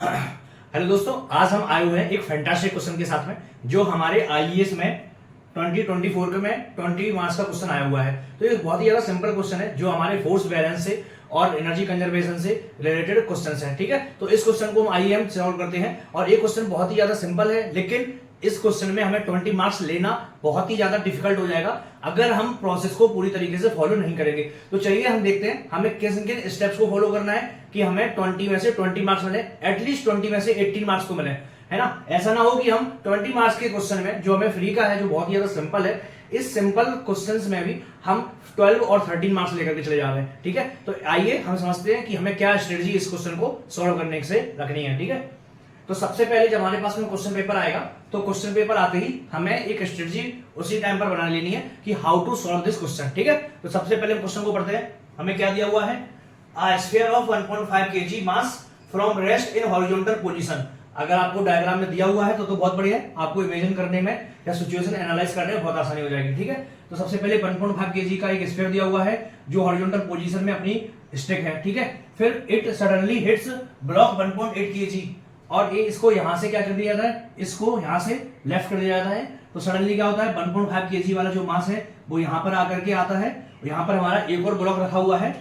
Hello दोस्तों, आज हम आए हुए हैं एक फैंटास्टिक क्वेश्चन के साथ में जो हमारे आईईएस में 2024 के में 20 मार्क्स का क्वेश्चन आया हुआ है। तो ये बहुत ही ज्यादा सिंपल क्वेश्चन है जो हमारे फोर्स बैलेंस से और एनर्जी कंजर्वेशन से रिलेटेड क्वेश्चन है। ठीक है, तो इस क्वेश्चन को हम आइए हम सॉल्व करते हैं। और ये क्वेश्चन बहुत ही ज्यादा सिंपल है, लेकिन इस क्वेश्चन में हमें 20 मार्क्स लेना बहुत ही ज्यादा डिफिकल्ट हो जाएगा अगर हम प्रोसेस को पूरी तरीके से फॉलो नहीं करेंगे। तो चलिए हम देखते हैं हमें किन किन स्टेप्स को फॉलो करना है कि हमें 20 में से 20 मार्क्स मिले, एटलीस्ट 20 में से 18 मार्क्स तो मिले, है ना। ऐसा ना हो कि हम 20 मार्क्स के क्वेश्चन में जो हमें फ्री का है, जो बहुत ही ज्यादा सिंपल है, इस सिंपल क्वेश्चंस में भी हम 12 और 13 मार्क्स लेकर के चले जा रहे हैं। ठीक है, तो आइए हम समझते हैं कि हमें क्या स्ट्रेटजी इस क्वेश्चन को सॉल्व करने से रखनी है। ठीक है, तो सबसे पहले जब हमारे पास में क्वेश्चन पेपर आएगा तो क्वेश्चन पेपर आते ही हमें एक स्ट्रेटजी उसी टाइम पर बना लेनी है कि how to solve this question. ठीक है, तो सबसे पहले हम क्वेश्चन को पढ़ते हैं। हमें क्या दिया हुआ है, a sphere of 1.5 kg mass from rest in horizontal position. अगर आपको डायग्राम में दिया हुआ है तो बहुत बढ़िया है, आपको इमेजिन करने में या सिचुएशन एनालाइज करने में बहुत आसानी हो जाएगी। ठीक है, तो सबसे पहले 1.5 kg का एक स्फीयर दिया हुआ है जो हॉरिजॉन्टल पोजीशन में अपनी स्टिक है। ठीक है, फिर it suddenly hits block 1.8 kg और ये इसको यहां से क्या कर दिया जाता है, इसको यहां से लेफ्ट कर दिया जाता है। तो सडनली क्या होता है, 1.5 kg वाला जो मास है वो यहां पर आकर के आता है। यहां पर हमारा एक और ब्लॉक रखा हुआ है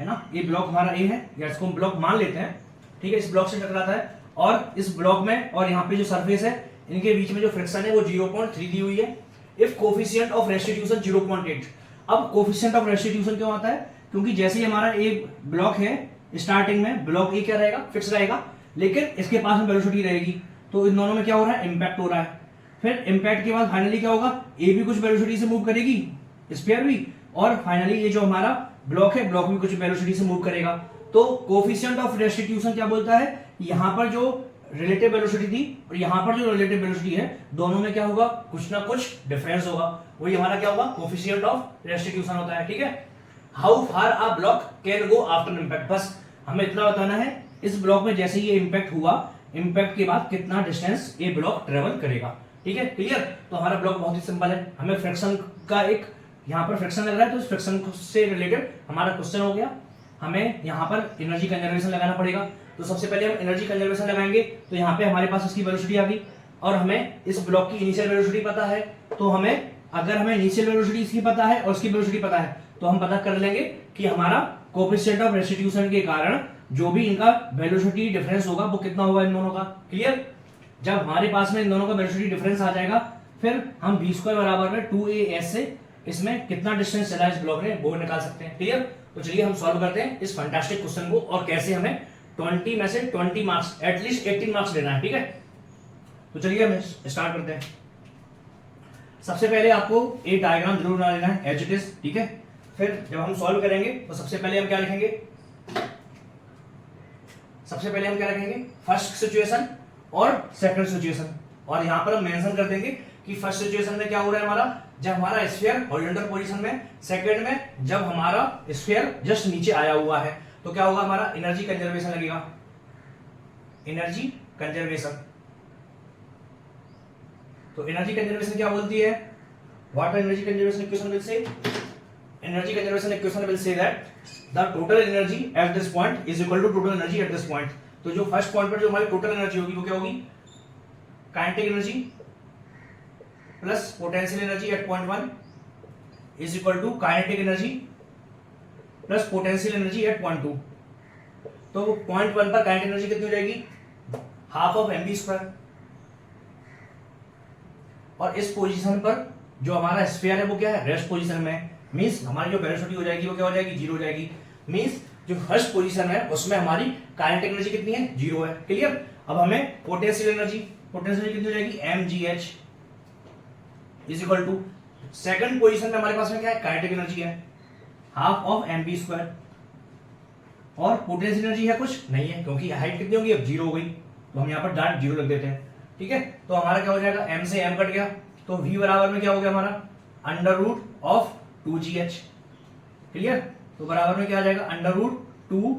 ना, ये ब्लॉक हमारा ए है, या इसको हम ब्लॉक मान लेते हैं। ठीक है, इस ब्लॉक से टकराता है और इस ब्लॉक में और यहाँ पे जो सरफेस है इनके बीच में जो फ्रिक्शन है वो 0.3 दी हुई है। If coefficient of restitution 0.8। अब कोफिशिएंट ऑफ रेस्टिट्यूशन क्यों आता है, क्योंकि जैसे ही हमारा एक ब्लॉक है स्टार्टिंग में ब्लॉक ए क्या रहेगा, फिक्स रहेगा, लेकिन इसके पास में वेलोसिटी रहेगी। तो इन दोनों में क्या हो रहा है, इंपैक्ट हो रहा है। फिर इंपैक्ट के बाद फाइनली क्या होगा, ए भी कुछ वेलोसिटी से मूव करेगी, स्फीयर भी, और फाइनली ये जो हमारा ब्लॉक है ब्लॉक भी कुछ वेलोसिटी से मूव करेगा। तो कोफिशिएंट ऑफ रेस्टिट्यूशन क्या बोलता है, यहां पर जो रिलेटिव वेलोसिटी थी और यहां पर जो रिलेटिव वेलोसिटी है दोनों में क्या होगा, कुछ ना कुछ डिफरेंस होगा, वही हमारा क्या होगा, कोफिशिएंट ऑफ रेस्टिट्यूशन होता है। ठीक है, how far a block can go after impact, बस हमें इतना बताना है इस ब्लॉक में जैसे ये इंपैक्ट हुआ, इंपैक्ट के बाद कितना डिस्टेंस ये ब्लॉक ट्रेवल करेगा। ठीक है, क्लियर। तो हमारा ब्लॉक बहुत ही सिंपल है, हमें फ्रिक्शन का एक यहाँ पर फ्रिक्शन लग रहा है तो इस फ्रिक्शन से रिलेटेड हमारा क्वेश्चन हो गया। हमें यहाँ पर एनर्जी कंजर्वेशन लगाना पड़ेगा। तो सबसे पहले हम एनर्जी कंजर्वेशन लगाएंगे। तो यहाँ पे हमारे पास इसकी वेलोसिटी आ गई और हमें इस ब्लॉक की इनिशियल वेलोसिटी पता है। तो हमें अगर हमें इनिशियल वेलोसिटी इसकी पता है और इसकी वेलोसिटी पता है तो हम पता कर लेंगे कि हमारा कोफिशिएंट ऑफ रेस्टिट्यूशन के कारण जो भी इनका वेलोसिटी डिफरेंस होगा वो कितना होगा इन दोनों का। क्लियर, जब हमारे पास में इन दोनों का वेलोसिटी डिफरेंस आ जाएगा फिर हम v² बराबर में 2as से इसमें कितना डिस्टेंस चला इस ब्लॉक ने वो निकाल सकते हैं। क्लियर, तो चलिए हम सॉल्व करते हैं इस फैंटास्टिक क्वेश्चन को और कैसे हमें 20 में से 20 मार्क्स एटलीस्ट 18 मार्क्स लेना है। ठीक है, तो चलिए हम स्टार्ट करते हैं। सबसे पहले आपको एक डायग्राम जरूर बना लेना है एज इट इज। ठीक है, फिर जब हम सॉल्व करेंगे तो सबसे पहले हम क्या लिखेंगे, सबसे पहले हम क्या रखेंगे, फर्स्ट सिचुएशन और सेकंड सिचुएशन। और यहां पर हम मेंशन कर देंगे कि फर्स्ट सिचुएशन में क्या हो रहा है हमारा, जब हमारा स्फीयर हॉरिजॉन्टल पोजीशन में, सेकंड में जब हमारा स्फीयर जस्ट नीचे आया हुआ है तो क्या होगा, हमारा एनर्जी कंजर्वेशन लगेगा, एनर्जी कंजर्वेशन। तो एनर्जी कंजर्वेशन क्या बोलती है, what energy conservation equation will say, energy conservation equation will say that the total energy at this point is equal to total energy at this point। तो जो first point पर जो हमारी total energy होगी वो क्या होगी, kinetic energy plus potential energy at point 1 is equal to kinetic energy plus potential energy at point 2। तो पॉइंट 1 पर काइनेटिक एनर्जी कितनी हो जाएगी, हाफ ऑफ mv²। और इस पोजीशन पर जो हमारा स्फीयर है वो क्या है, रेस्ट पोजीशन में, मींस हमारी जो वेलोसिटी हो जाएगी वो क्या हो जाएगी, जीरो हो जाएगी। मींस जो फर्स्ट पोजीशन है उसमें हमारी काइनेटिक एनर्जी कितनी है, जीरो है। क्लियर, अब हमें पोटेंशियल एनर्जी कितनी हो जाएगी, mgh is equal to, second position में हमारे पास में क्या है, काइनेटिक एनर्जी है हाफ ऑफ mv²। और पोटेंशियल एनर्जी है कुछ नहीं है क्योंकि हाइट कितनी होगी, अब जीरो हो गई, तो हम यहाँ पर डायरेक्ट जीरो लग देते हैं। ठीक है, तो हमारा क्या हो जाएगा, m से m कट गया तो v बराबर में क्या हो गया हमारा, under root of 2gh। Clear, तो बराबर में क्या आ जाएगा, under root 2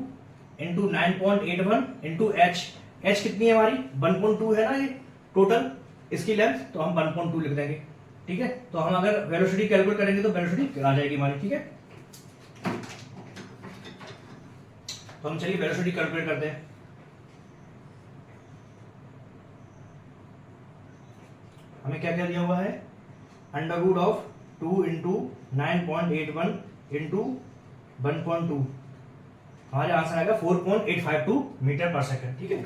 into 9.81 into h। h कितनी है हमारी, 1.2 है ना ये टोटल इसकी लेंथ, तो हम 1.2 लिख देंगे। ठीक है, तो हम अगर वेलोसिटी कैलकुलेट करेंगे तो वेलोसिटी आ जाएगी हमारी। ठीक है, तो हम चलिए वेलोसिटी कैलकुलेट करते हैं। हमें क्या क्या दिया हुआ है, अंडर ऑफ 2 इंटू 9.81 इंटू 1.2, हमारे आंसर आएगा 4.852 मीटर पर सेकेंड। ठीक है,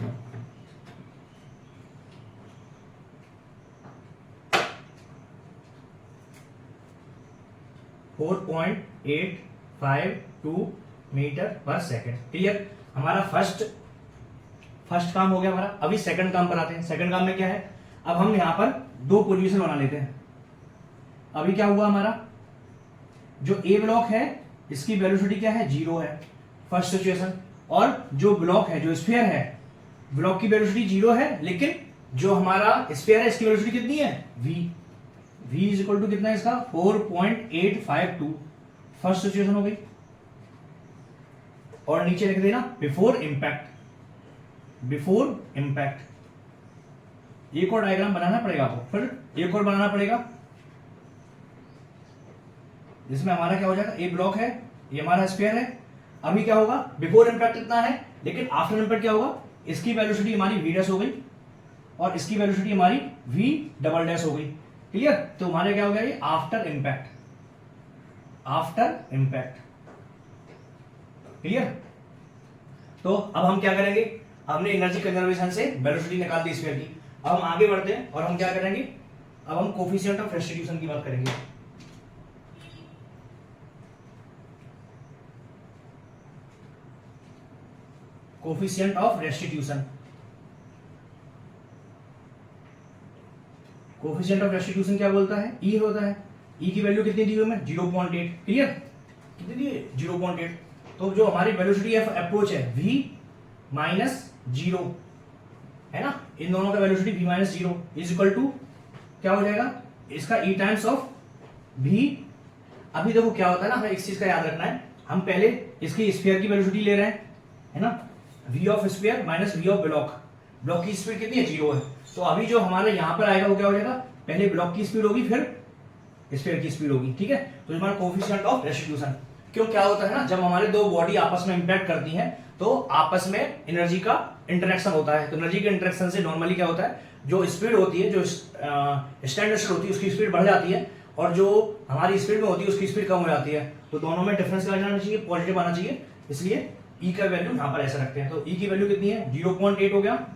.852 मीटर पर सेकेंड। क्लियर, हमारा फर्स्ट काम हो गया हमारा। अभी सेकंड काम पर आते हैं। सेकंड काम में क्या है, अब हम यहां पर दो पोजीशन बना लेते हैं। अभी क्या हुआ, हमारा जो ए ब्लॉक है इसकी वेलोसिटी क्या है, 0 है फर्स्ट सिचुएशन, और जो ब्लॉक है, जो स्फीयर है, ब्लॉक की वेलोसिटी 0 है, लेकिन जो हमारा स्फीयर है इसकी वेलोसिटी कितनी है, v इज इक्वल टू कितना है इसका, 4.852 फर्स्ट सिचुएशन हो गई। और नीचे लिख देना बिफोर इंपैक्ट। एक और डायग्राम बनाना पड़ेगा आपको, फिर एक और बनाना पड़ेगा जिसमें हमारा क्या हो जाएगा, ए ब्लॉक है, ये हमारा स्फीयर है। अभी क्या होगा, बिफोर इंपैक्ट इतना है, लेकिन आफ्टर इंपैक्ट क्या होगा, इसकी वेलोसिटी हमारी v डैश हो गई और इसकी वेलोसिटी हमारी v डबल डैश हो गई। क्लियर, तो हमारे क्या हो गया, ये आफ्टर इंपैक्ट। क्लियर, तो अब हम क्या करेंगे, हमने एनर्जी कंजर्वेशन से वेलोसिटी निकाल दी स्फीयर की। अब हम आगे बढ़ते हैं और हम क्या करेंगे, अब हम कोफिशिएंट ऑफ रेस्टिट्यूशन की बात करेंगे। Coefficient of restitution, coefficient of restitution क्या बोलता है, ई होता है। ई की वैल्यू कितनी दी हुई है, 0.8। क्लियर, कितनी दी है, 0.8। तो जो हमारी वेलोसिटी अप्रोच है v माइनस 0 है ना, इन दोनों का velocity v minus 0 is equal to क्या हो जाएगा, इसका e टाइम्स ऑफ v। अभी देखो क्या होता है ना, हमें एक चीज का याद रखना है, हम पहले इसकी स्फीयर की वेलोसिटी ले रहे हैं, है ना, v of sphere minus v of block की स्पीड कितनी है, 0 है। तो अभी जो हमारे यहां पर आएगा वो क्या हो जाएगा, पहले ब्लॉक की स्पीड होगी फिर स्फीयर की स्पीड होगी। ठीक है, तो हमारा कोफिशिएंट ऑफ रेस्टिट्यूशन, क्यों क्या होता है ना, जब हमारे दो बॉडी आपस में इंपैक्ट करती हैं तो आपस में एनर्जी का इंटरेक्शन होता है। तो एनर्जी के इंटरेक्शन से नॉर्मली क्या होता है, जो स्पीड होती है, जो स्टैंडर्ड होती है उसकी स्पीड बढ़ जाती है, और जो हमारी स्पीड में होती है उसकी स्पीड कम हो जाती है। तो दोनों में डिफरेंस क्या आना चाहिए, पॉजिटिव आना चाहिए। इसलिए ई का वैल्यू यहां पर ऐसा रखते हैं। तो ई की वैल्यू कितनी है, 0.8 हो गया।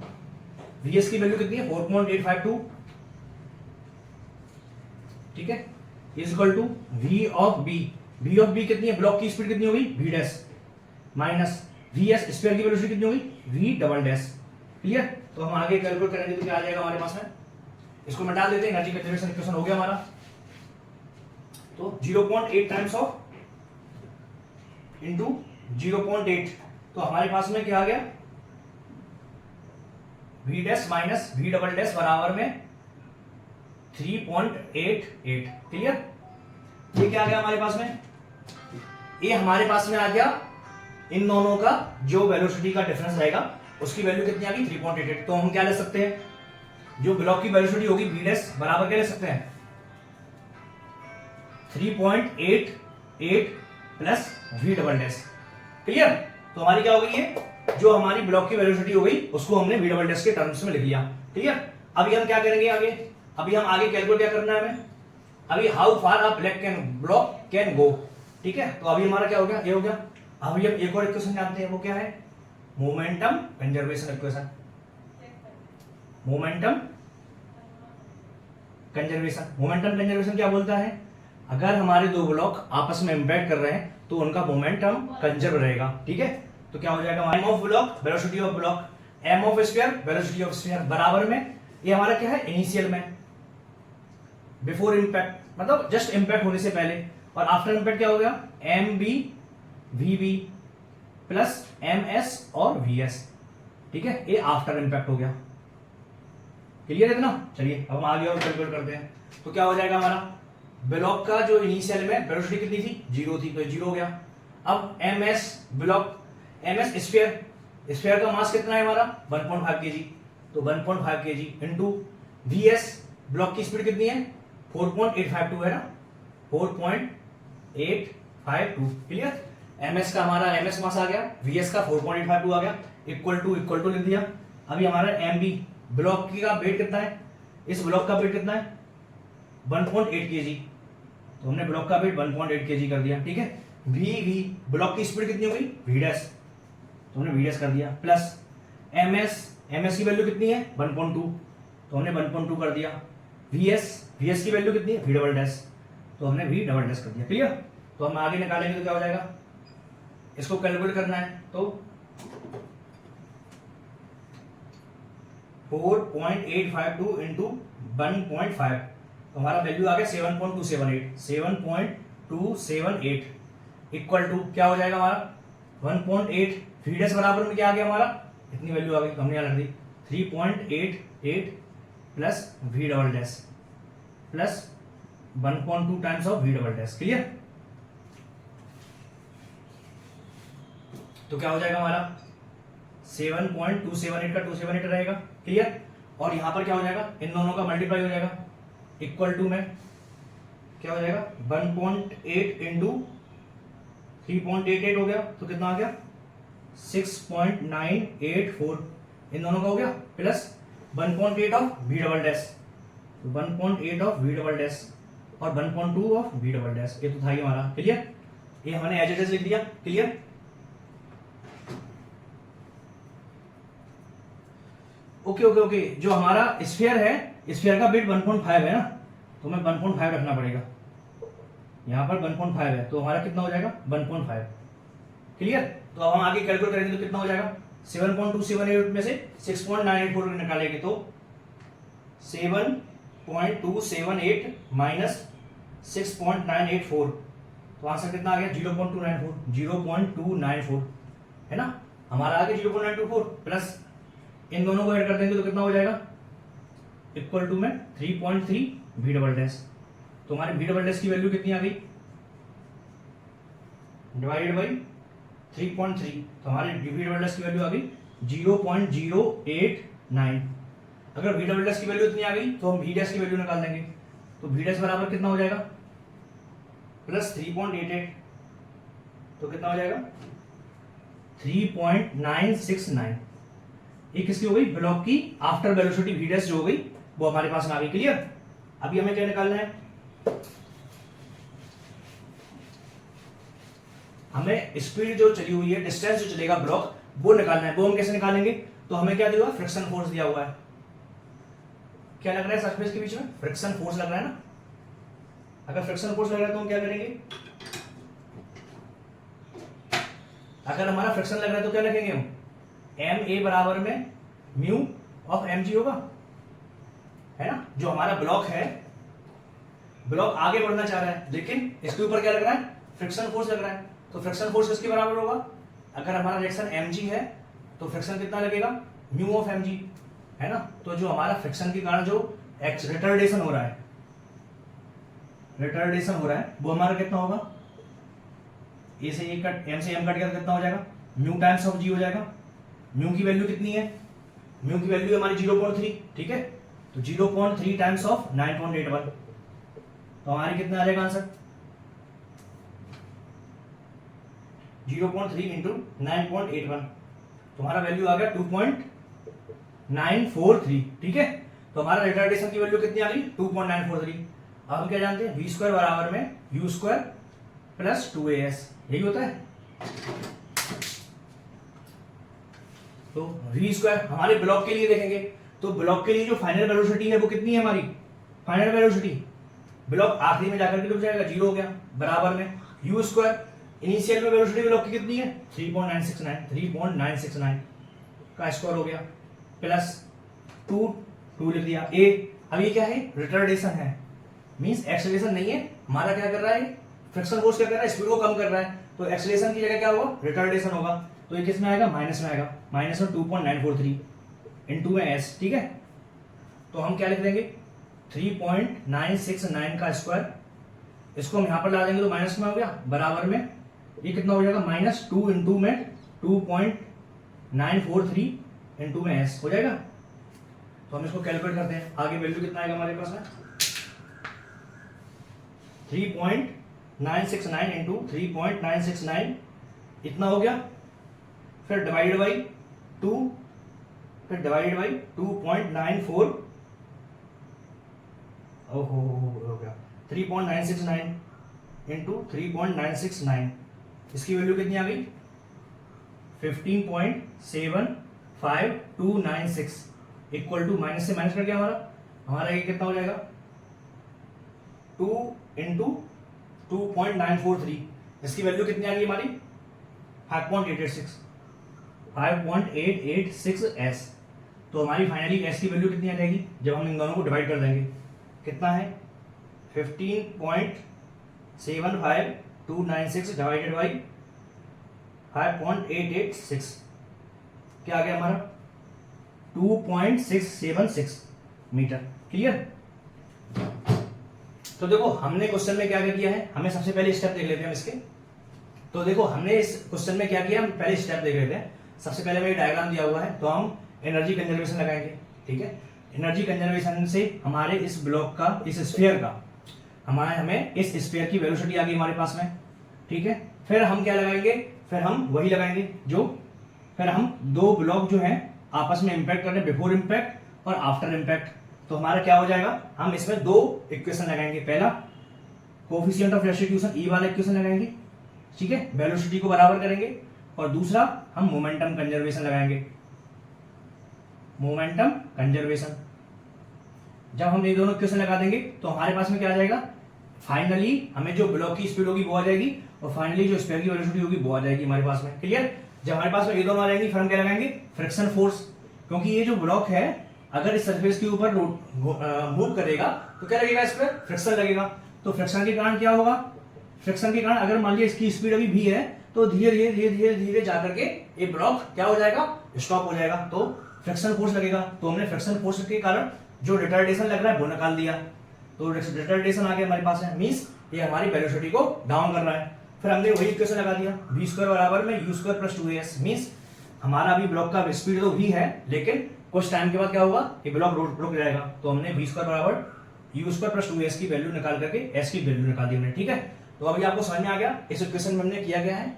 वीएस की वैल्यू कितनी है, 4.852। ठीक है, is equal to v of B कितनी है, ब्लॉक की स्पीड कितनी होगी, v dash minus vs sphere की वेलोसिटी कितनी होगी, v डबल डैश। क्लियर, तो हम आगे कैलकुलेट करेंगे तो क्या आ जाएगा हमारे पास में, इसको मिटा देते हैं, एनर्जी कंजर्वेशन इक्वेशन हो गया हमारा। तो 0.8 टाइम्स ऑफ इंटू 0.8, तो हमारे पास में क्या आ गया, v dash minus v double dash बराबर में 3.88। क्लियर, ये क्या आ गया हमारे पास में, ये हमारे पास में आ गया इन दोनों का जो वेलोसिटी का डिफरेंस रहेगा उसकी वैल्यू कितनी आ गई, 3.88। तो हम क्या ले सकते हैं, जो ब्लॉक की वेलोसिटी होगी v डैश बराबर क्या ले सकते हैं, 3.88 plus v double dash. Clear, तो हमारी क्या हो गई है, जो हमारी ब्लॉक की वेलोसिटी हो गई उसको हमने v डबल डैश के टर्म्स में लिख लिया। क्लियर, अभी हम क्या करेंगे आगे, अभी हम आगे कैलकुलेट क्या करना है हमें, अभी how far a block can go. ठीक है, तो अभी हमारा क्या हो गया, ये हो गया। अभी हम एक और इक्वेशन जानते हैं, वो क्या है, momentum conservation equation. Momentum conservation क्या बोलता है, अगर हमारे दो ब्लॉक आपस में इंपैक्ट कर रहे हैं तो उनका मोमेंटम कंजर्व रहेगा। ठीक है, तो क्या हो जाएगा, m of block velocity of block, m of sphere velocity of sphere बराबर में, ये हमारा क्या है, इनिशियल में बिफोर इंपैक्ट, मतलब जस्ट इंपैक्ट होने से पहले, और आफ्टर इंपैक्ट क्या हो गया, m b v b plus m s और वी एस। ठीक है, ये आफ्टर इंपैक्ट हो गया। क्लियर है इतना, चलिए अब हम आगे और कैलकुलेट करते हैं। तो क्या हो जाएगा हमारा, ब्लॉक का जो इनिशियल में वेलोसिटी कितनी थी, 0 थी, तो 0 हो गया। अब m s block, m s sphere का मास कितना है हमारा, 1.5 kg, तो 1.5 kg into V S, block की स्पीड कितनी है, 4.852 है ना, 4.852। क्लियर, एमएस का हमारा एमएस मास आ गया, वीएस का 4.852 आ गया, इक्वल टू लिख दिया। अभी हमारा एमबी ब्लॉक का वेट कितना है, इस ब्लॉक का वेट कितना है, 1.8 kg, तो हमने ब्लॉक का वेट 1.8 kg कर दिया, ठीक है। वी ब्लॉक की स्पीड कितनी हो गई, वी डैश, तो हमने वी डैश कर दिया, प्लस एमएस की वैल्यू कितनी है 1.2, तो हमने 1.2 कर दिया। वीएस की वैल्यू कितनी है वी डबल डैश, तो हमने वी डबल डैश कर दिया, क्लियर। तो हम आगे निकालेंगे तो क्या हो जाएगा, इसको कैलकुलेट करना है तो 4.852 इंटू 1.5, तो हमारा वैल्यू आ गया 7.278 इक्वल टू क्या हो जाएगा हमारा 1.8, वी डैश बराबर में क्या आ गया हमारा, इतनी वैल्यू आ गई, तो हमने यहाँ रख दी 3.88 plus v double dash plus 1.2 times of v double dash, clear. तो क्या हो जाएगा हमारा 7.278 का 278 रहेगा, क्लियर। और यहां पर क्या हो जाएगा, इन दोनों का मल्टीप्लाई हो जाएगा, इक्वल टू में क्या हो जाएगा 1.8 इंटू 3.88 हो गया, तो कितना आ गया 6.984, इन दोनों का हो गया, plus 1.8 of v double dash, 1.8 of v double dash और 1.2 ऑफ वी डबल डैश, ये तो था ही हमारा, क्लियर। ये हमने एज इट इज लिख दिया, क्लियर। ओके ओके ओके, जो हमारा स्फीयर है, स्फीयर का वेट 1.5 है ना, तो हमें 1.5 रखना पड़ेगा, यहां पर 1.5 है, तो हमारा कितना हो जाएगा 1.5, क्लियर। तो अब हम आगे कैलकुलेट करेंगे तो कितना हो जाएगा 7.278 में से 6.984 निकालेंगे तो 7.278 माइनस 6.984, तो आंसर कितना आ गया 0.294 है ना, हमारा आ गया 0.924, प्लस इन दोनों को ऐड कर देंगे तो कितना हो जाएगा इक्वल टू में 3.3 वी डबल डैश, तो हमारे वी डबल डैश की वैल्यू कितनी आ गई डिवाइडेड बाई 3.3, तो हमारे वी डबल डैश की वैल्यू आ गई 0.089। अगर वी डबल डैश की वैल्यू इतनी आ गई तो हम वी डैश की वैल्यू निकाल देंगे, तो वी डैश बराबर कितना हो जाएगा प्लस 3.88, तो कितना हो जाएगा 3.969, ये किसकी हो गई ब्लॉक की आफ्टर वेलोसिटी वी डैश जो हो गई वो हमारे पास में आ गई, क्लियर। अभी हमें क्या निकालना है, हमें स्पीड जो चली हुई है, डिस्टेंस जो चलेगा ब्लॉक वो निकालना है, वो हम कैसे निकालेंगे, तो हमें क्या दिया हुआ फ्रिक्शन फोर्स दिया हुआ है, क्या लग रहा है सरफेस के बीच में फ्रिक्शन फोर्स लग रहा है ना, अगर फ्रिक्शन फोर्स लग रहा है तो हम क्या करेंगे, अगर हमारा फ्रिक्शन लग रहा है तो क्या लिखेंगे हम एम ए बराबर में म्यू ऑफ एम जी होगा, है ना। जो हमारा ब्लॉक है, ब्लॉक आगे बढ़ना चाह रहा है लेकिन इसके ऊपर क्या लग रहा है फ्रिक्शन फोर्स लग रहा है, तो फ्रिक्शन फोर्स किसके बराबर होगा, अगर हमारा रिएक्शन एम जी है तो फ्रिक्शन कितना लगेगा म्यू ऑफ एम जी, है ना। तो जो हमारा फ्रिक्शन के कारण जो रिटर्डेशन हो रहा है, वो हमारा कितना होगा, ए से ए कट, एम से एम कट गया तो कितना हो जाएगा म्यू टाइम्स ऑफ जी हो जाएगा। म्यू की वैल्यू कितनी है, म्यू की वैल्यू हमारी 0.3, ठीक है, तो 0.3 टाइम्स ऑफ 9.81, तो हमारी कितना आ जाएगा आंसर 0.3 इंटू 9.81, तो हमारा वैल्यू आ गया 2.943, ठीक है। तो हमारा रिटार्डेशन की वैल्यू कितनी आ गई 2.943। अब हम क्या जानते हैं वी स्क्वायर बराबर में यू स्क्वायर प्लस 2as, यही होता है। तो वी स्क्वायर हमारे ब्लॉक के लिए देखेंगे तो ब्लॉक के लिए जो फाइनल वेलोसिटी है वो कितनी है हमारी, फाइनल वेलोसिटी ब्लॉक आखिरी में जाकर के रुक जाएगा, 0 हो गया, बराबर में यू स्क्वायर, इनिशियल में वेलोसिटी ब्लॉक की कितनी है 3.969 का स्क्वायर हो गया, प्लस 2 लिख दिया ए। अब ये क्या है रिटार्डेशन है, मींस एक्सेलरेशन नहीं है, हमारा क्या कर रहा है फ्रिक्शन फोर्स क्या कर रहा है स्पीड को कम कर रहा है, तो एक्सेलरेशन की जगह क्या होगा रिटार्डेशन होगा, तो ये किस में आएगा माइनस में आएगा, माइनस में 2.943 इनटू में एस, ठीक है। तो हम क्या लिख देंगे 3.969 का स्क्वायर, इसको हम यहां पर ला देंगे तो माइनस में हो गया, बराबर में ये कितना हो जाएगा -2 इंटू में 2.943 इंटू में एस हो जाएगा। तो हम इसको कैलकुलेट करते हैं, आगे वैल्यू कितना आएगा हमारे पास में 3.969 इंटू 3.969 इतना हो गया, फिर डिवाइडेड बाई 2, फिर डिवाइडेड बाई 2.94 हो गया 3.969 इंटू 3.969, इसकी वैल्यू कितनी आ गई 15.75296 इक्वल टू माइनस से माइनस कर गया हमारा ये कितना हो जाएगा 2 इंटू 2.943, इसकी वैल्यू कितनी आ गई हमारी 5.886 एस। तो हमारी फाइनली एस की वैल्यू कितनी आ जाएगी जब हम इन दोनों को डिवाइड कर देंगे, कितना है 15.75296 डिवाइडेड बाई 5.886, क्या आ गया हमारा 2.676 मीटर। क्लियर। तो देखो हमने क्वेश्चन में क्या किया है, हमें सबसे पहले स्टेप देख लेते हैं इसके। तो देखो हमने इस क्वेश्चन में क्या किया, हम पहले स्टेप देख लेते हैं। सबसे पहले में डायग्राम दिया हुआ है तो हम एनर्जी कंजर्वेशन लगाएंगे। ठीक है, एनर्जी कंजर्वेशन से हमारे इस ब्लॉक का, इस स्फीयर का, हमें इस स्फीयर की वेलोसिटी आ गई हमारे पास में। ठीक है, फिर हम क्या लगाएंगे, फिर हम वही लगाएंगे फिर हम दो ब्लॉक जो हैं आपस में इंपैक्ट कर रहे हैं, बिफोर इंपैक्ट और आफ्टर इंपैक्ट। तो हमारा क्या हो जाएगा, हम इसमें दो इक्वेशन लगाएंगे। पहला कोफिशिएंट ऑफ रेस्टिट्यूशन ई वाला इक्वेशन लगाएंगे, ठीक है, वेलोसिटी को बराबर करेंगे। और दूसरा हम मोमेंटम कंजर्वेशन लगाएंगे, मोमेंटम कंजर्वेशन। जब हम ये दोनों इक्वेशन लगा देंगे तो हमारे पास में क्या आ जाएगा, फाइनली हमें जो ब्लॉक की स्पीड होगी वो आ जाएगी और फाइनली जो स्फीयर की वेलोसिटी होगी वो आ जाएगी हमारे पास में। क्लियर। जब हमारे पास में ये दोनों आ जाएंगी फिर हम क्या लगाएंगे, फ्रिक्शन फोर्स। क्योंकि ये जो ब्लॉक है अगर इस सरफेस के ऊपर मूव करेगा तो क्या लगेगा, इस पर फ्रिक्शन लगेगा। तो फ्रिक्शन के कारण क्या होगा, फ्रिक्शन के कारण अगर मान लिया इसकी स्पीड अभी भी है तो धीरे धीरे धीरे धीरे धीरे जाकर के ये ब्लॉक क्या हो जाएगा, स्टॉप हो जाएगा। तो फ्रिक्शन फोर्स लगेगा। तो हमने फ्रिक्शन फोर्स के कारण जो रिटार्डेशन लग रहा है वो निकाल दिया। तो रिटार्डेशन आ गया हमारे पास है, मींस ये हमारी वेलोसिटी को डाउन कर रहा है। फिर हमने वही इक्वेशन लगा दिया, v स्क्वायर बराबर में u square plus 2as, means हमारा अभी ब्लॉक का स्पीड तो v है लेकिन कुछ टाइम के बाद क्या होगा, ये ब्लॉक रुक जाएगा। तो हमने v स्क्वायर बराबर u स्क्वायर प्लस 2s की वैल्यू निकाल करके s की वैल्यू निकाल दी हमने। ठीक है, तो अभी आपको समझ में आ गया इस इक्वेशन में हमने किया गया है।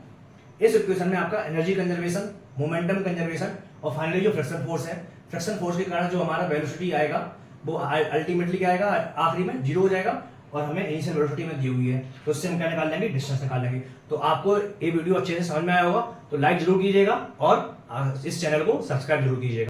इस इक्वेशन में आपका एनर्जी कंजर्वेशन, मोमेंटम कंजर्वेशन और फाइनली जो फ्रिक्शन फोर्स है, फ्रिक्शन फोर्स के कारण जो हमारा वेलोसिटी आएगा वो अल्टीमेटली क्या आएगा, आखिरी में 0 हो जाएगा और हमें इनिशियल वेलोसिटी में दी हुई है। तो इससे हम क्या निकाल लेंगे, डिस्टेंस निकाल लेंगे। तो आपको ये वीडियो अच्छे से समझ में आया होगा तो लाइक जरूर कीजिएगा और इस चैनल को सब्सक्राइब जरूर कीजिएगा।